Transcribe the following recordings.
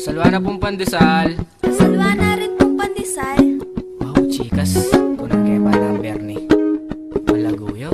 Salwa na pong pandesal. Salwa na rin pong pandesal. Wow, chikas. Kunang kaya pa number ni Malaguyo.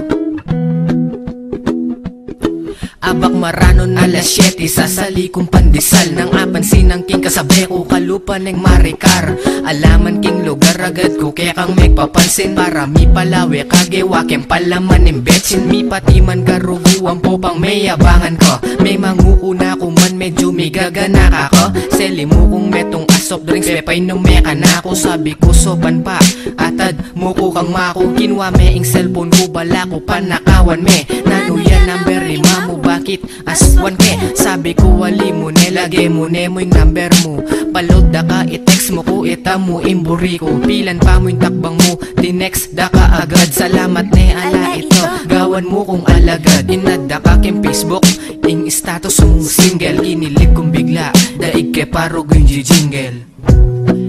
Abak maranon alas 7, sasali kong pandesal. Nang apansin ang king kasabi ko, kalupa ng marikar. Alaman king lugar agad ko, kaya kang magpapansin. Para mi palawe kagewa, kem palaman ng betsin. Mi patiman karuguan po pang may abangan ko. May mangukuna ko man, medyo may gagana ako. Seli mo kung metong asok drinks, pepay no meka na ako. Sabi ko sopan pa, atad mo ko kang mako. Kinwa me ing cellphone ko, bala ko panakawan me. Nanuyan number 5 mo, bakit aswan ke? Sabi ko wali mo ne, lagay mo ne mo yung number mo. Palod da ka, i-text mo ko, ita mo imburi ko. Pilan pa mo yung takbang mo, di-next da ka agad. Salamat ne ala ito, gawan mo kong alagad. Inada ka kem Facebook, ing status mo single. Kinilig kong bigla, daig ke parog yung jingle.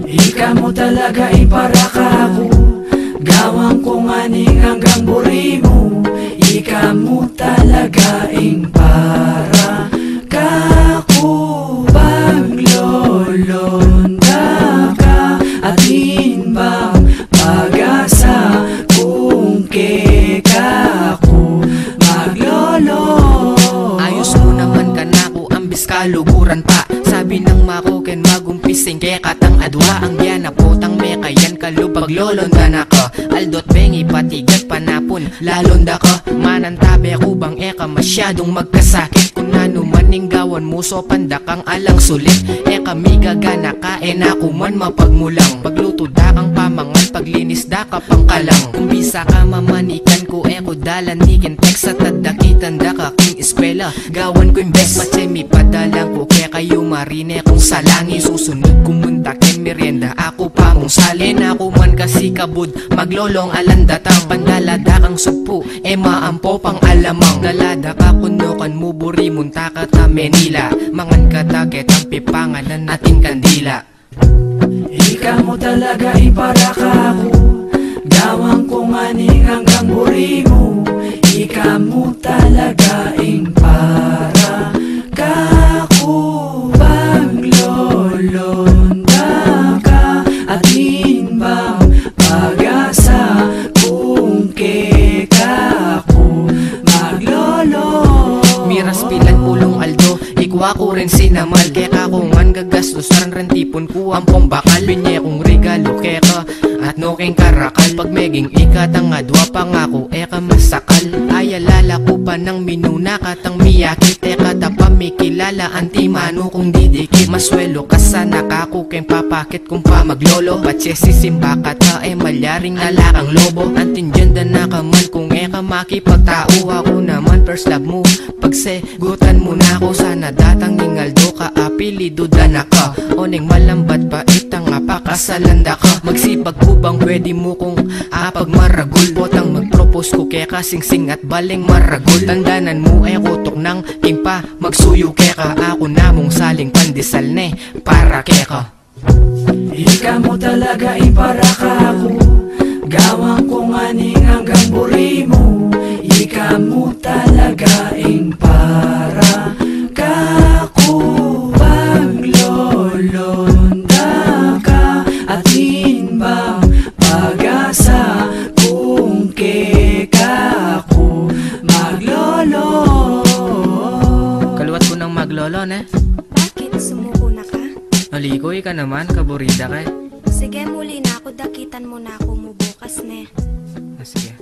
Ika mo talaga para ka ako, gawang kong aning hanggang buri mo. Ika mo talaga para ka ako. Paglolonda ka, atin bang pag-asa kung keka ako maglolo. Ayos mo naman ka na ko, ambis kaluguran pa. Sabi ng makuken magumpising, kaya katang adwa. Ang yan na putang meka yan kalubag lolonda na ka. Aldot bengi patigat panapon lalonda ka. Manantabi ako bang eka masyadong magkasakit. Kung ano maning gawan mo so panda kang alang sulit. Eka mi gagana ka ako man mapagmulang. Pagluto da kang pamangan, paglinis da ka pang kalang. Kung bisa ka mamanikan ko eko dalan nikin text at tadakitan da ka king eskwela. Gawan ko yung best matay mi padalang ko, kaya kayo marine kung salangi. Susunod kumunta ken merienda, ako pa mong salin. Ako man kasi kabud maglolong alandatang. Pandalada kang supo, maampo pang alamang. Dalada ka kunukan mo buri munta ka ta Manila. Mangan ka taget ang pipanganan natin kandila. Ika mo talaga para ka ako, gawang kong aning hanggang buri mo. Ika mo talaga para ka ako. Paglolonda ka, atin bang pag-asa kung keka ako maglolo. Miras pilan pulong aldo, ikwa ko rin sinamal. Kaya ko man gagastos ran tipon ko ang pambakal. Binye kong regalo keka at no keng karakal. Pag meging ikatang adwa pangako eka masakal. Ayalala ko pa ng minuna katang miyakit. Eka tapa mikilala antimano kong didikit. Maswelo ka sana kako keng papakit kung pa maglolo. Patse sisimba ka ta malyaring nalakang lobo. Antindyanda na ka man kung eka makipagtao. Ako naman first love mo, pagsegutan mo na ako. Sana datang ningaldo ka, apilido na ka. Oning malambat pa itang apakasalanda ka. Magsipag ko bang pwede mo kung apag maragol. Botang mag-propose ko kaya kasingsing at baling maragol. Tandanan mo kutok ng timpa, magsuyo keka. Ako namong saling pandesal ne para keka. Ika mo talaga para ka ako, gawang kong aning hanggang buri mo. Ika mo talaga para ka ako. Paglolonda ka, atin bang pag-asa kung keka ako maglolo. Kaluwat ko ng maglolo ne. Bakit? Sumuko na ka? Nalikoy ka naman, kaburida ka. Sige, muli na ako. Dakitan mo na ako mo bukas ne. Sige.